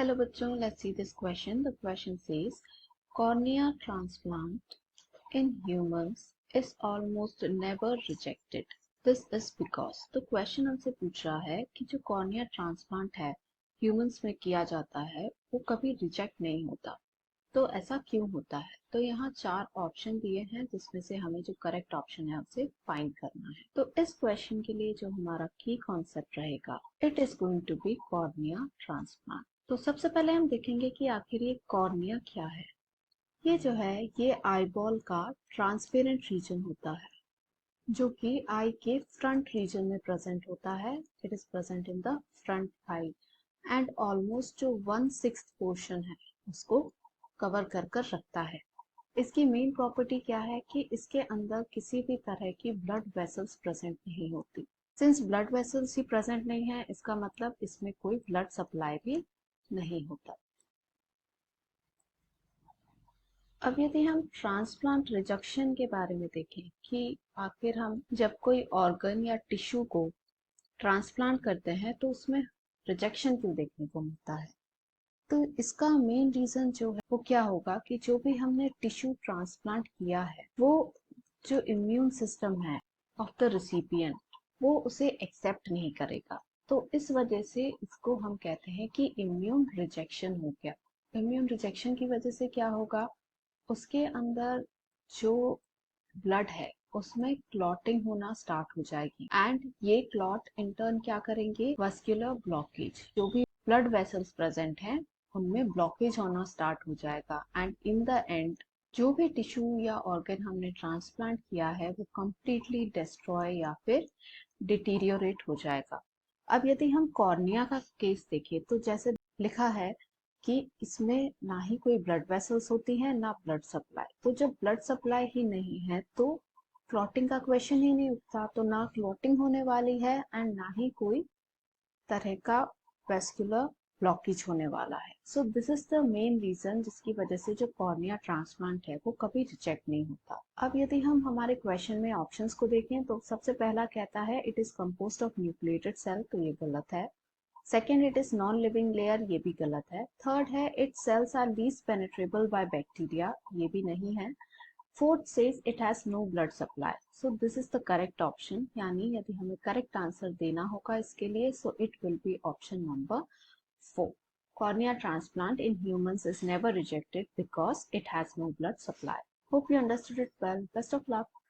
Hello बच्चों, let's see this question. The question says cornea transplant in humans is almost never rejected. This is because तो question हमसे पूछ रहा है कि जो कॉर्निया ट्रांसप्लांट है ह्यूमंस में किया जाता है वो कभी रिजेक्ट नहीं होता। तो ऐसा क्यों होता है? तो यहाँ 4 ऑप्शन दिए हैं जिसमें से हमें जो करेक्ट ऑप्शन है उसे फाइंड करना है। तो इस क्वेश्चन के लिए जो हमारा की कॉन्सेप्ट रहेगा, it is going to be cornea transplant. तो सबसे पहले हम देखेंगे कि आखिर ये कॉर्निया क्या है। ये जो है ये आईबॉल का ट्रांसपेरेंट रीजन होता है जो कि आई के फ्रंट रीजन में प्रेजेंट होता है। It is present in the front I and almost जो 1/6 पोर्शन है उसको कवर कर कर रखता है। इसकी मेन प्रॉपर्टी क्या है कि इसके अंदर किसी भी तरह की ब्लड वेसल्स प्रेजेंट नहीं होती। सिंस ब्लड वेसल्स ही प्रेजेंट नहीं है इसका मतलब इसमें कोई ब्लड सप्लाई भी नहीं होता। अब यदि हम ट्रांसप्लांट रिजेक्शन के बारे में देखें कि आखिर हम जब कोई ऑर्गन या टिश्यू को ट्रांसप्लांट करते हैं तो उसमें रिजेक्शन क्यों देखने को मिलता है, तो इसका मेन रीजन जो है वो क्या होगा कि जो भी हमने टिश्यू ट्रांसप्लांट किया है वो जो इम्यून सिस्टम है ऑफ द रिसिपिएंट वो उसे एक्सेप्ट नहीं करेगा। तो इस वजह से इसको हम कहते हैं कि इम्यून रिजेक्शन हो गया। इम्यून रिजेक्शन की वजह से क्या होगा, उसके अंदर जो ब्लड है उसमें क्लॉटिंग होना स्टार्ट हो जाएगी एंड ये क्लॉट इन टर्न क्या करेंगे, वस्कुलर ब्लॉकेज, जो भी ब्लड वेसल्स प्रेजेंट हैं उनमें ब्लॉकेज होना स्टार्ट हो जाएगा एंड इन द एंड जो भी टिश्यू या ऑर्गन हमने ट्रांसप्लांट किया है वो कंप्लीटली डिस्ट्रॉय या फिर डिटीरियोरेट हो जाएगा। अब यदि हम कॉर्निया का केस देखें तो जैसे लिखा है कि इसमें ना ही कोई ब्लड वेसल्स होती हैं ना ब्लड सप्लाई। तो जब ब्लड सप्लाई ही नहीं है तो क्लॉटिंग का क्वेश्चन ही नहीं उठता। तो ना क्लॉटिंग होने वाली है एंड ना ही कोई तरह का वेस्कुलर ब्लॉकेज होने वाला है। So this is the main reason जिसकी वजह से जो कॉर्निया ट्रांसप्लांट है वो कभी रिजेक्ट नहीं होता। अब यदि हम हमारे क्वेश्चन में ऑप्शंस को देखें तो सबसे पहला कहता है it is composed of nucleated cell, तो ये गलत है। Second it is non living layer, ये भी गलत है। थर्ड है its cells are least penetrable by bacteria, ये भी नहीं है। Fourth says it has no blood supply. So this is the correct option, यानी यदि हमें करेक्ट आंसर देना होगा इसके लिए so it will be option number 4. Cornea transplant in humans is never rejected because it has no blood supply. Hope you understood it well. Best of luck.